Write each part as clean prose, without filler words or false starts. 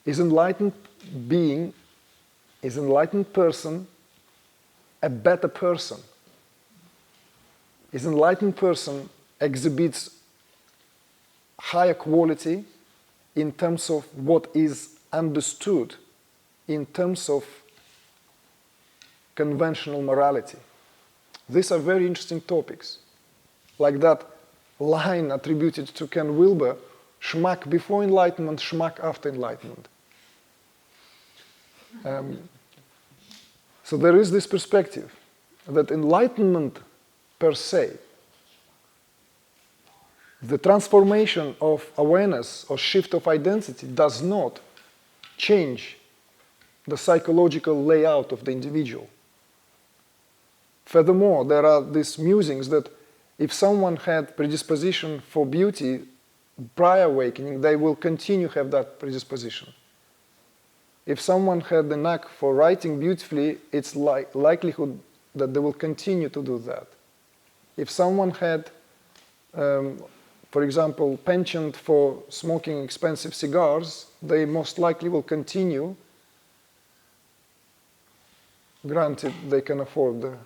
Is enlightened being, is enlightened person a better person? Is enlightened person exhibits higher quality in terms of what is understood in terms of conventional morality? These are very interesting topics. Like that line attributed to Ken Wilber, schmack before enlightenment, schmack after enlightenment. So there is this perspective that enlightenment per se, the transformation of awareness or shift of identity does not change the psychological layout of the individual. Furthermore, there are these musings that if someone had predisposition for beauty prior awakening, they will continue to have that predisposition. If someone had the knack for writing beautifully, it's likelihood that they will continue to do that. If someone had, for example, penchant for smoking expensive cigars, they most likely will continue, granted they can afford the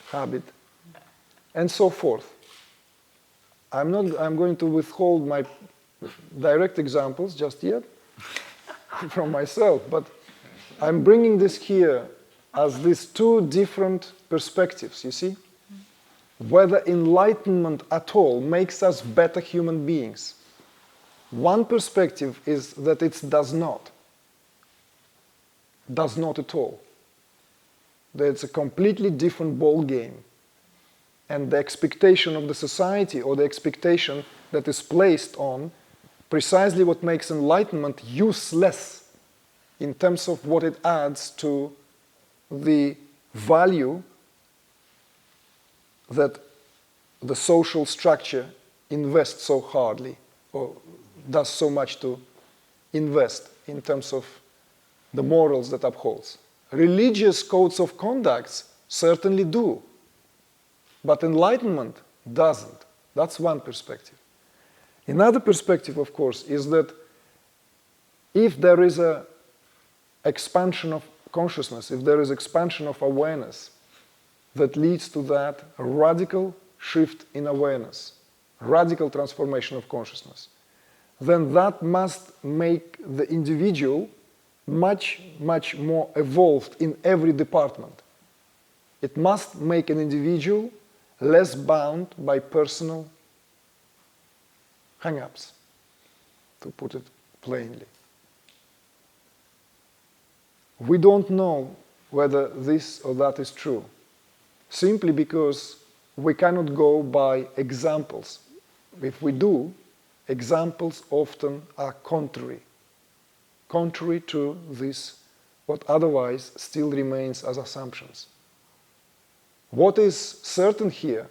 habit, and so forth. I'm going to withhold my direct examples just yet from myself, but I'm bringing this here as these two different perspectives, you see? Whether enlightenment at all makes us better human beings. One perspective is that it does not at all. That it's a completely different ball game. And the expectation of the society, or the expectation that is placed on precisely what makes enlightenment useless in terms of what it adds to the value that the social structure invests so hardly, or does so much to invest in terms of the morals that upholds. Religious codes of conduct certainly do, but enlightenment doesn't. That's one perspective. Another perspective, of course, is that if there is an expansion of consciousness, if there is expansion of awareness that leads to that radical shift in awareness, radical transformation of consciousness, then that must make the individual much, much more evolved in every department. It must make an individual less bound by personal hang-ups, to put it plainly. We don't know whether this or that is true, simply because we cannot go by examples. If we do, examples often are contrary to this, what otherwise still remains as assumptions. What is certain here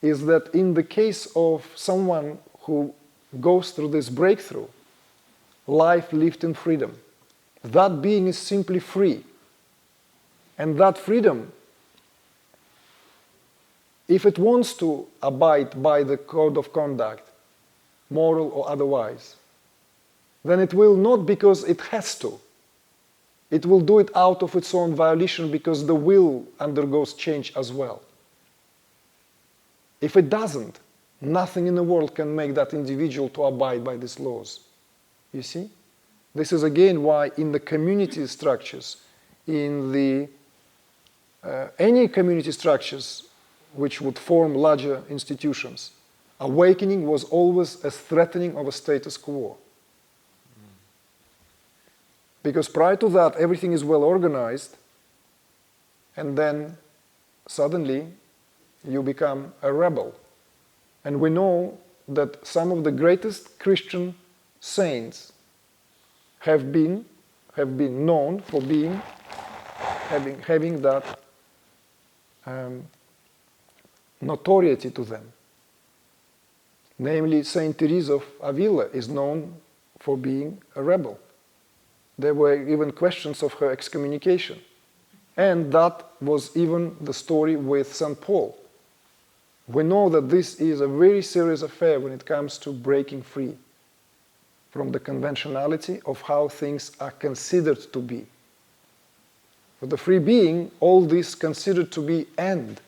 is that in the case of someone who goes through this breakthrough, life lived in freedom, that being is simply free. And that freedom, if it wants to abide by the code of conduct, moral or otherwise, then it will not because it has to. It will do it out of its own volition because the will undergoes change as well. If it doesn't, nothing in the world can make that individual to abide by these laws. You see? This is again why in the community structures, in the any community structures which would form larger institutions, awakening was always a threatening of a status quo. Because prior to that, everything is well organized, and then suddenly you become a rebel. And we know that some of the greatest Christian saints have been known for having that notoriety to them. Namely, Saint Teresa of Avila is known for being a rebel. There were even questions of her excommunication. And that was even the story with St. Paul. We know that this is a very serious affair when it comes to breaking free. from the conventionality of how things are considered to be. For the free being, all this considered to be end